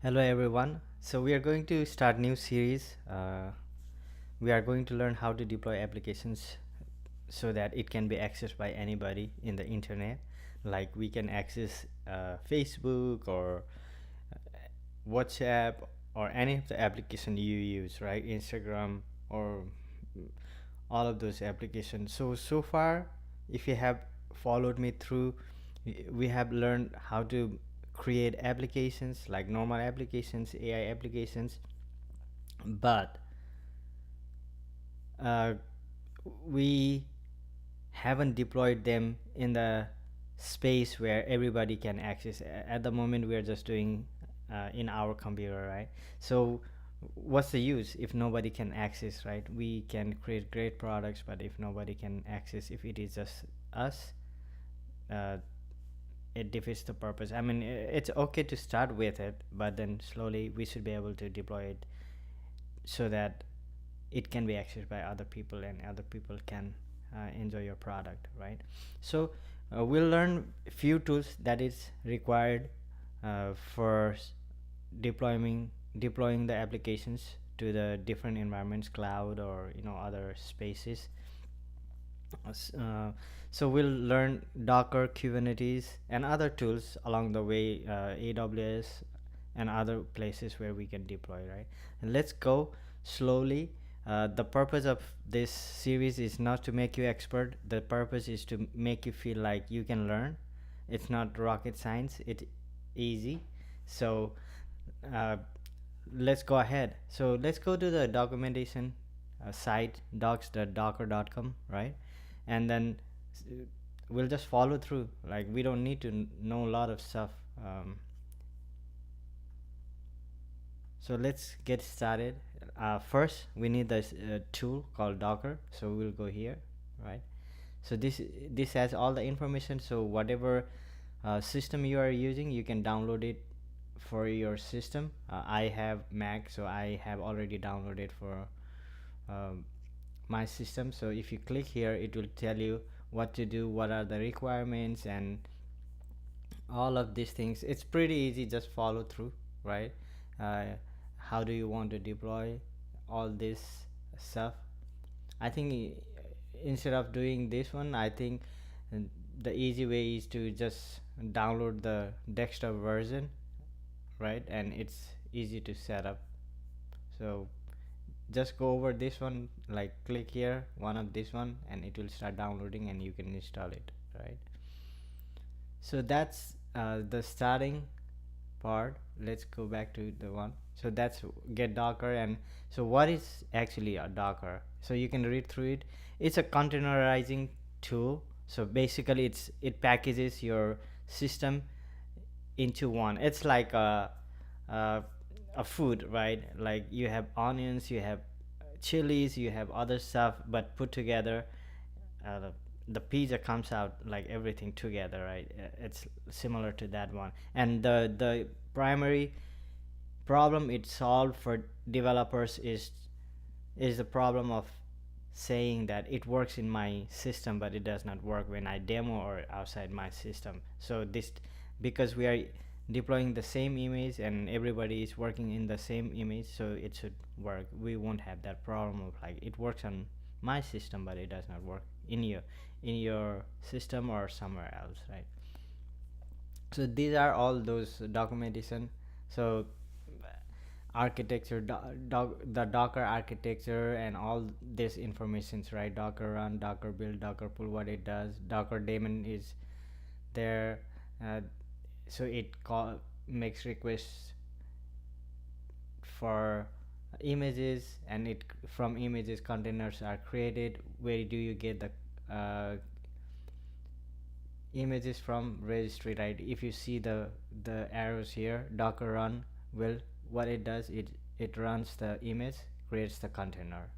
Hello everyone. So we are going to start new series. We are going to learn how to deploy applications so that it can be accessed by anybody in the internet. Like we can access Facebook or WhatsApp or any of the application you use, right? Instagram or all of those applications. So far, if you have followed me through, we have learned how to create applications like normal applications, AI applications, but uh, we haven't deployed them in the space where everybody can access. At the moment, we are just doing in our computer, right? So what's the use if nobody can access, right? We can create great products, but if nobody can access, if it is just us, uh, it defeats the purpose. I mean, it's okay to start with it, but then slowly we should be able to deploy it so that it can be accessed by other people and other people can enjoy your product, right? So we'll learn few tools that is required for deploying the applications to the different environments, cloud or other spaces. S- uh, so we'll learn Docker, Kubernetes, and other tools along the way, AWS and other places where we can deploy, right? And let's go slowly. The purpose of this series is not to make you expert. The purpose is to make you feel like you can learn. It's not rocket science. It's easy. So uh, let's go ahead. So let's go to the documentation site docs.docker.com, right? And then we'll just follow through. Like we don't need to know a lot of stuff. So let's get started. First, we need this tool called Docker. So we'll go here, right? So this has all the information. So whatever system you are using, you can download it for your system. I have Mac, so I have already downloaded for um, my system. So if you click here, it will tell you what to do, what are the requirements, and all of these things. It's pretty easy, just follow through, right? uh, how do you want to deploy all this stuff? I think instead of doing this one, I think uh, the easy way is to just download the desktop version, right? And it's easy to set up. So just go over this one, like click here one of this one, and it will start downloading and you can install it, right? So that's the starting part. Let's go back to the one. So that's get Docker. And so what is actually a Docker? So you can read through it. It's a containerizing tool. So basically it packages your system into one. It's like a, a food, right? Like you have onions, you have chilies, you have other stuff, but put together, uh, the pizza comes out like everything together, right? It's similar to that one. And the primary problem it solved for developers is the problem of saying that it works in my system but it does not work when I demo or outside my system. So this, because we are deploying the same image and everybody is working in the same image, so it should work. We won't have that problem of like it works on my system but it does not work in your system or somewhere else, right? So these are all those documentation. So architecture, the Docker architecture and all this informations, right? Docker run, Docker build, Docker pull, what it does. Docker daemon is there. uh, so it makes requests for images, and it from images containers are created. Where do you get the images from? Registry, right? If you see the arrows here, Docker run will, what it does, it runs the image, creates the container.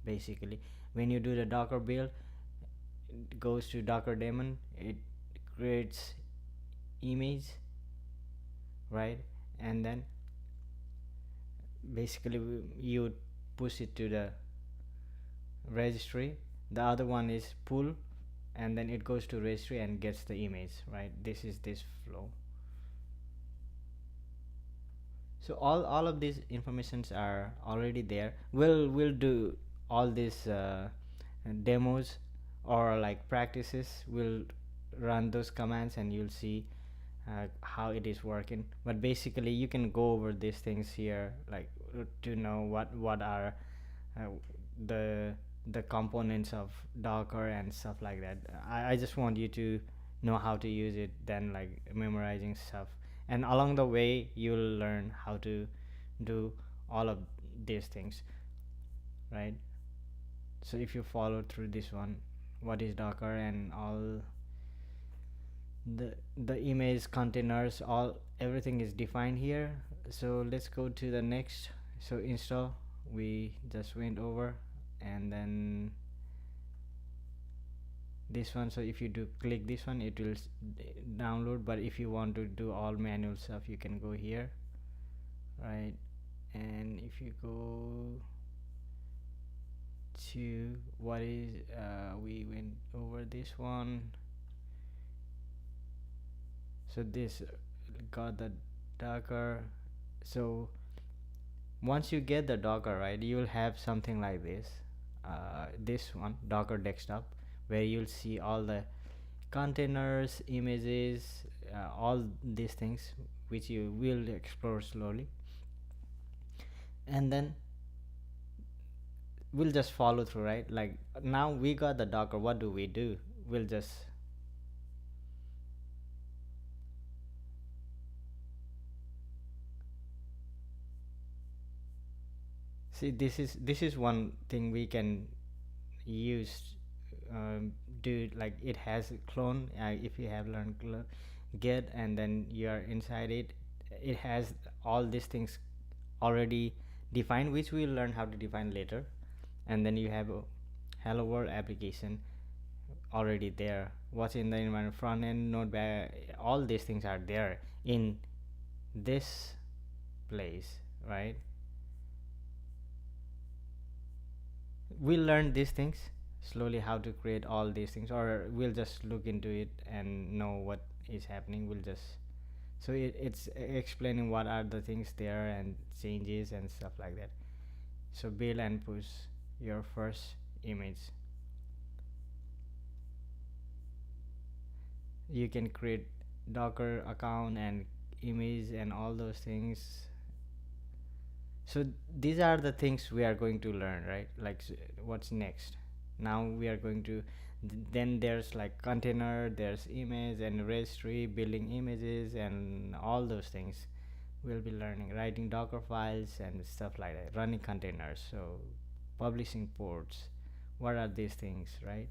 Basically when you do the Docker build, it goes to Docker daemon, it creates image, right? And then basically you push it to the registry. The other one is pull, and then it goes to registry and gets the image, right? This is this flow. So all of these informations are already there. We'll do all these demos or like practices. We'll run those commands and you'll see how it is working. But basically you can go over these things here, like to know what are uh, the the components of Docker and stuff like that. I just want you to know how to use it than like memorizing stuff. And along the way you'll learn how to do all of these things, right? So if you follow through this one, what is Docker and all the image containers, all everything is defined here. So let's go to the next. So install, we just went over, and then this one. So if you do click this one, it will download. But if you want to do all manual stuff, you can go here, right? And if you go to what is we went over this one. So this got the Docker. So once you get the Docker, right, you'll have something like this, this one, Docker desktop, where you'll see all the containers, images, all these things which you will explore slowly. And then we'll just follow through, right? Like now we got the Docker, what do? We'll just see, this is one thing we can use. Do like it has clone, if you have learned get, and then you are inside it, it has all these things already defined, which we'll learn how to define later. And then you have a hello world application already there. What's in the environment, front end, node, all these things are there in this place, right? We'll learn these things slowly, how to create all these things, or we'll just look into it and know what is happening. We'll just, so it's explaining what are the things there and changes and stuff like that. So build and push your first image. You can create Docker account and image and all those things. So these are the things we are going to learn, right? Like what's next? Now we are going to then there's like container, there's image and registry, building images and all those things. We'll be learning writing Docker files and stuff like that, running containers, so publishing ports. What are these things, right?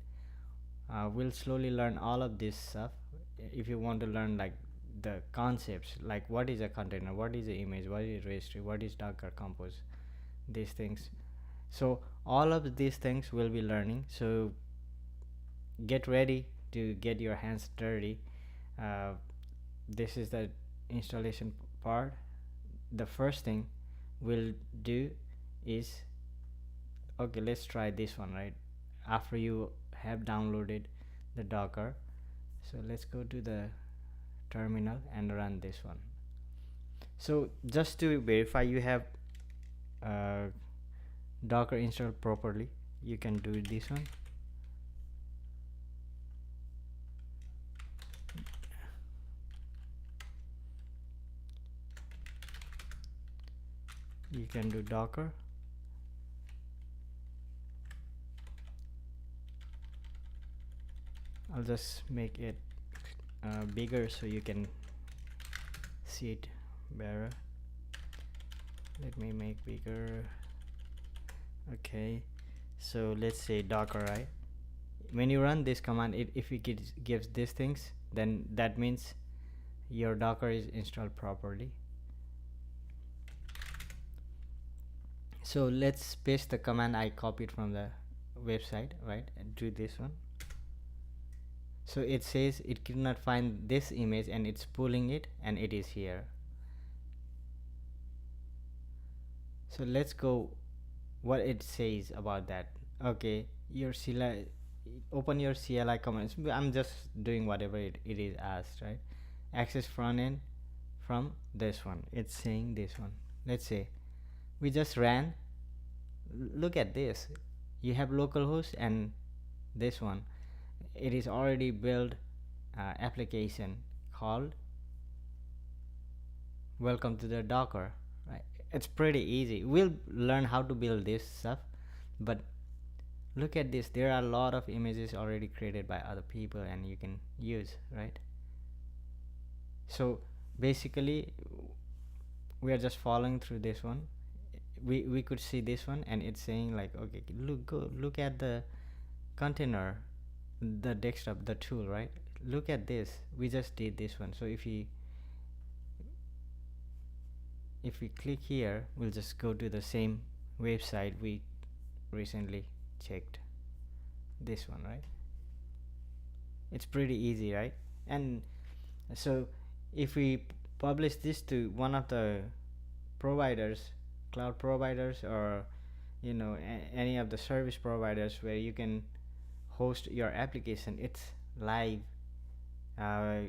We'll slowly learn all of this stuff. If you want to learn like the concepts, like what is a container, what is the image, what is registry, what is Docker compose, these things. So all of these things we'll be learning. So get ready to get your hands dirty. This is the installation part. The first thing we'll do is, okay, let's try this one, right? After you have downloaded the Docker, so let's go to the terminal and run this one. So just to verify you have Docker installed properly, you can do this one. You can do Docker. I'll just make it bigger so you can see it better. Let me make bigger. Okay, so let's say Docker, right? When you run this command, if it gives these things, then that means your Docker is installed properly. So let's paste the command I copied from the website, right? And do this one. So it says it could not find this image and it's pulling it, and it is here. So let's go what it says about that. Okay, your CLI, open your CLI commands. I'm just doing whatever it is asked, right? Access front end from this one. It's saying this one. let's say we just ran. Look at this. You have localhost and this one. It is already built application called welcome to the Docker, right? It's pretty easy. We'll learn how to build this stuff, but look at this. There are a lot of images already created by other people and you can use, right? So basically we are just following through this one. We could see this one and it's saying like, okay, look at the container, the desktop, the tool, right? Look at this. We just did this one. So if we click here, we'll just go to the same website we recently checked, this one, right? It's pretty easy, right? And so if we publish this to one of the providers, cloud providers, or any of the service providers where you can host your application, it's live, uh,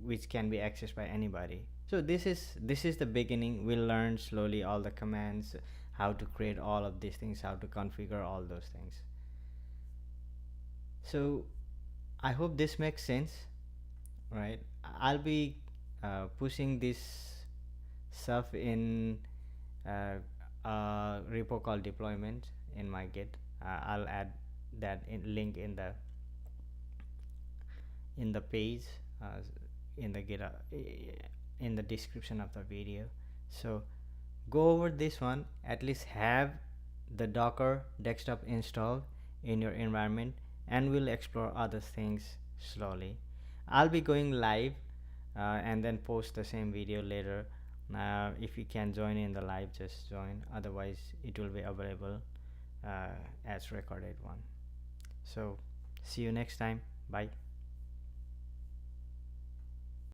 which can be accessed by anybody. So this is the beginning. We'll learn slowly all the commands, how to create all of these things, how to configure all those things. So I hope this makes sense, right? I'll be pushing this stuff in a repo called deployment in my Git. I'll add that link in the page, in the Git, in the description of the video. So go over this one. At least have the Docker desktop installed in your environment, and we'll explore other things slowly. I'll be going live and then post the same video later. If you can join in the live, just join. Otherwise it will be available as recorded one. So see you next time. Bye.